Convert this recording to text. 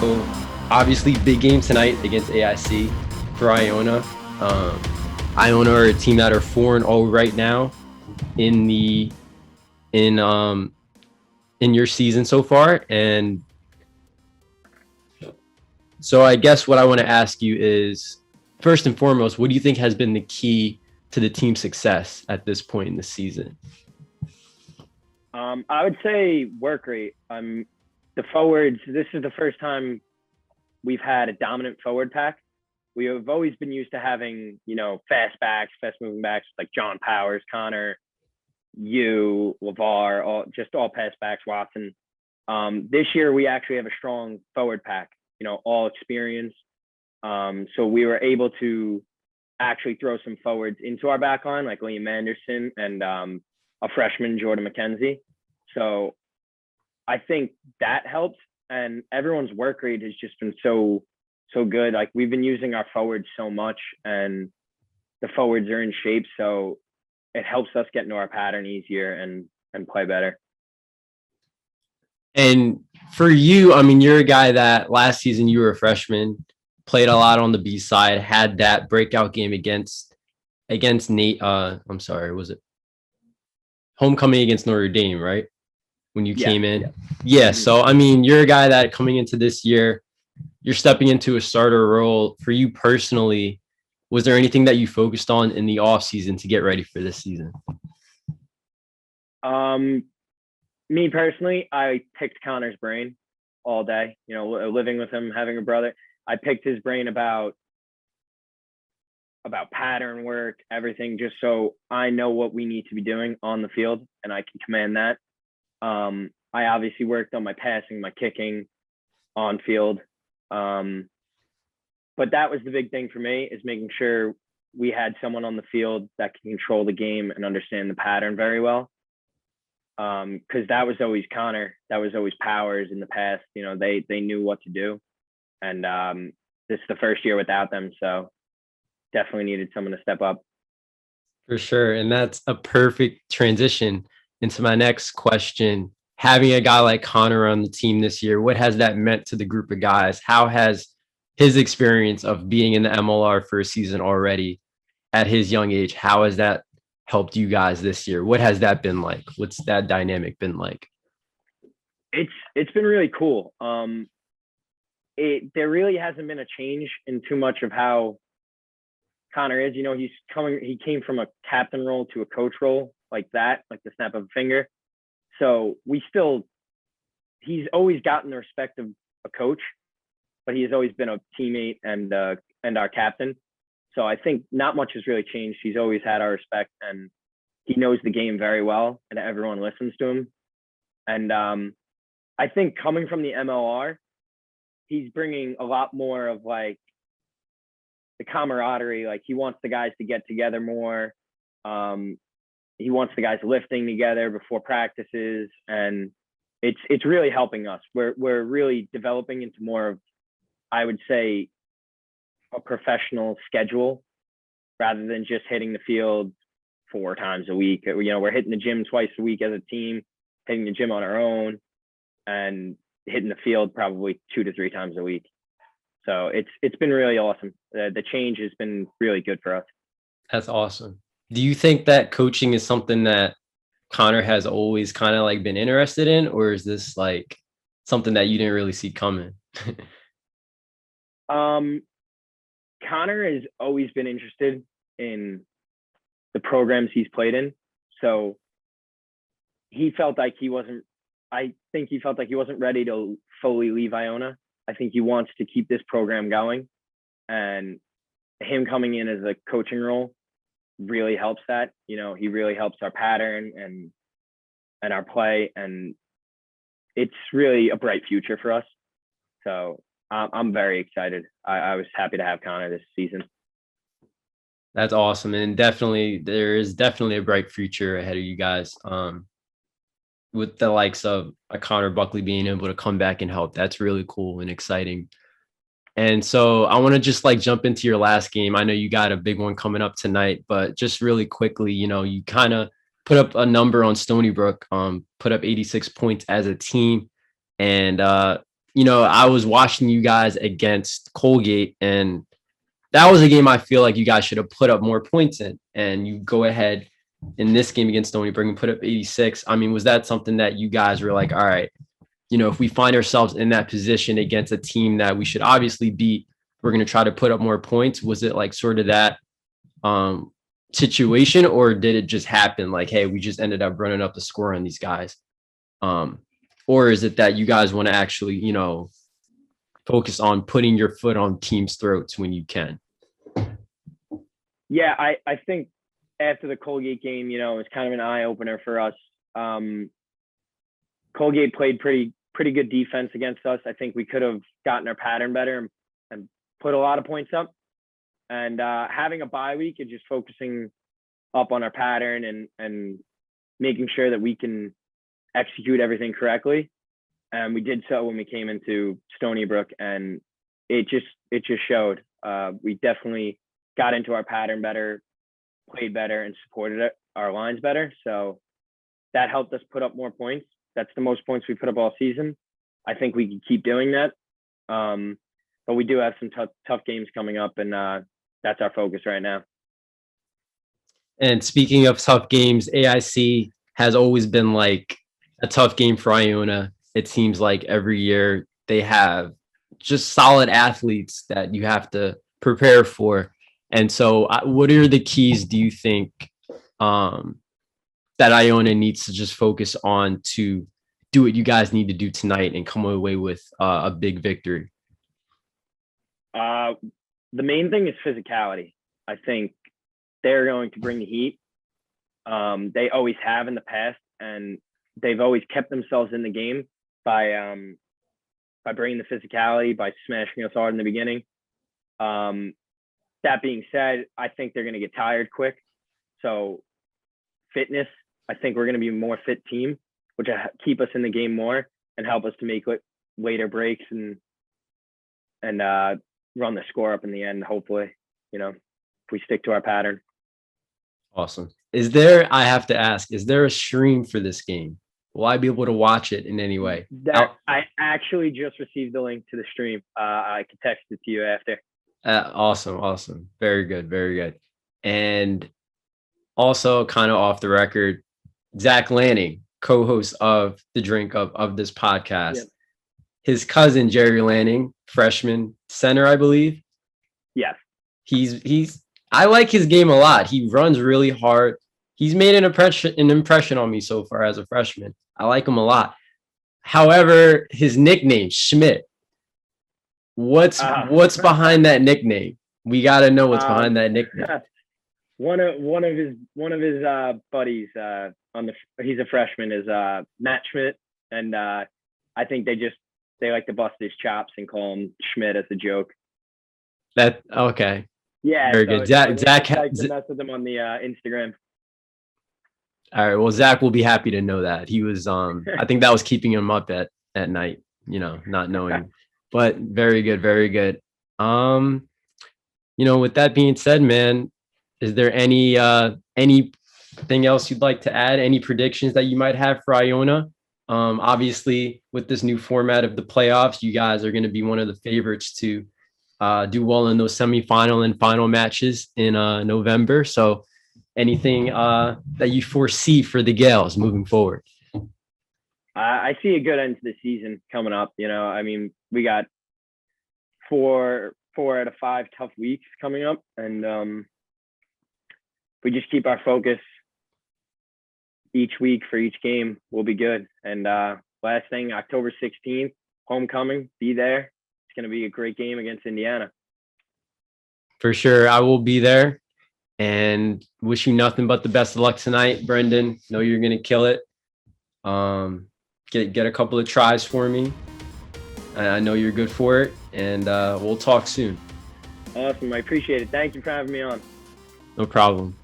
So obviously big game tonight against AIC for Iona. Iona are a team that are 4-0 right now in the in your season so far. And so I guess what I want to ask you is, first and foremost, what do you think has been the key to the team's success at this point in the season? I would say work rate. The forwards, this is the first time we've had a dominant forward pack. We have always been used to having, fast backs, fast moving backs like John Powers, Connor, LeVar, all pass backs, Watson. This year we actually have a strong forward pack, all experience. So we were able to actually throw some forwards into our back line, like Liam Anderson and a freshman, Jordan McKenzie. So I think that helps. And everyone's work rate has just been so good. Like, we've been using our forwards so much, and the forwards are in shape. So it helps us get into our pattern easier and play better. And for you, I mean, you're a guy that last season you were a freshman, played a lot on the B side, had that breakout game against Nate. I'm sorry, was it homecoming against Notre Dame, right? When you came in? Yeah. So, I mean, you're a guy that coming into this year, you're stepping into a starter role. For you personally, was there anything that you focused on in the off season to get ready for this season? Me personally, I picked Connor's brain all day, living with him, having a brother. I picked his brain about pattern work, everything, just so I know what we need to be doing on the field and I can command that. I obviously worked on my passing, my kicking on field. But that was the big thing for me, is making sure we had someone on the field that can control the game and understand the pattern very well. Because that was always Connor, that was always Powers in the past. They knew what to do. And this is the first year without them. So definitely needed someone to step up. For sure. And that's a perfect transition into my next question. Having a guy like Connor on the team this year, what has that meant to the group of guys? How has his experience of being in the MLR for a season already at his young age, how has that helped you guys this year? What has that been like? What's that dynamic been like? It's been really cool. There really hasn't been a change in too much of how Connor is. He came from a captain role to a coach role, like that, like the snap of a finger. So he's always gotten the respect of a coach, but he has always been a teammate and our captain. So I think not much has really changed. He's always had our respect, and he knows the game very well, and everyone listens to him. And I think coming from the MLR, he's bringing a lot more of like the camaraderie. Like, he wants the guys to get together more. He wants the guys lifting together before practices, and it's really helping us. We're really developing into more of, I would say, a professional schedule rather than just hitting the field 4 times a week. We're hitting the gym twice a week as a team, hitting the gym on our own, and hitting the field probably 2 to 3 times a week. So it's been really awesome. The change has been really good for us. That's awesome. Do you think that coaching is something that Connor has always kind of like been interested in, or is this like something that you didn't really see coming? Connor has always been interested in the programs he's played in. So he felt like he wasn't ready to fully leave Iona. I think he wants to keep this program going, and him coming in as a coaching role really helps that. He really helps our pattern and our play, and it's really a bright future for us. So I'm very excited. I was happy to have Connor this season. That's awesome. And there is definitely a bright future ahead of you guys. With the likes of a Connor Buckley being able to come back and help. That's really cool and exciting. And so I want to just like jump into your last game. I know you got a big one coming up tonight, but just really quickly, you kind of put up a number on Stony Brook, put up 86 points as a team. And I was watching you guys against Colgate, and that was a game I feel like you guys should have put up more points in, and you go ahead in this game against Stony Brook and put up 86. I mean, was that something that you guys were like, all right, if we find ourselves in that position against a team that we should obviously beat, we're going to try to put up more points? Was it like sort of that situation, or did it just happen like, hey, we just ended up running up the score on these guys? Or is it that you guys want to actually, focus on putting your foot on teams' throats when you can? Yeah, I think after the Colgate game, it was kind of an eye opener for us. Colgate played pretty good defense against us. I think we could have gotten our pattern better and put a lot of points up. And having a bye week and just focusing up on our pattern and making sure that we can execute everything correctly. And we did so when we came into Stony Brook, and it just showed. We definitely got into our pattern better, played better, and supported our lines better. So that helped us put up more points. That's the most points we put up all season. I think we can keep doing that. But we do have some tough games coming up, and that's our focus right now. And speaking of tough games, AIC has always been like a tough game for Iona. It seems like every year they have just solid athletes that you have to prepare for. And so what are the keys, do you think, that Iona needs to just focus on to do what you guys need to do tonight and come away with a big victory? The main thing is physicality. I think they're going to bring the heat. They always have in the past, and they've always kept themselves in the game by bringing the physicality, by smashing us hard in the beginning. That being said, I think they're going to get tired quick. So fitness, I think we're going to be a more fit team, which will keep us in the game more and help us to make later breaks and run the score up in the end, hopefully, if we stick to our pattern. Awesome. I have to ask, is there a stream for this game? Will I be able to watch it in any way? I actually just received the link to the stream. I can text it to you after. Awesome. Very good. And also, kind of off the record, Zach Lanning, co-host of the Drink-Up of this podcast. Yep. His cousin, Jerry Lanning, freshman center, I believe. Yes. I like his game a lot. He runs really hard. He's made an impression on me so far as a freshman. I like him a lot. However, his nickname, Schmidt, what's behind that nickname? We got to know what's behind that nickname. One of his buddies he's a freshman, is Matt Schmidt, and I think they like to bust his chops and call him Schmidt as a joke. That okay. Yeah, very good. Zach like to mess with him on the Instagram. All right. Well, Zach will be happy to know that. He was I think that was keeping him up at night, not knowing. But very good. With that being said, man, is there anything else you'd like to add? Any predictions that you might have for Iona? Obviously, with this new format of the playoffs, you guys are going to be one of the favorites to do well in those semifinal and final matches in November. So anything that you foresee for the Gaels moving forward? I see a good end to the season coming up. We got four out of 5 tough weeks coming up, and we just keep our focus each week for each game, we'll be good. And last thing, October 16th, homecoming, be there. It's going to be a great game against Indiana. For sure. I will be there, and wish you nothing but the best of luck tonight, Brendan. Know you're going to kill it. Get a couple of tries for me. I know you're good for it, and we'll talk soon. Awesome. I appreciate it. Thank you for having me on. No problem.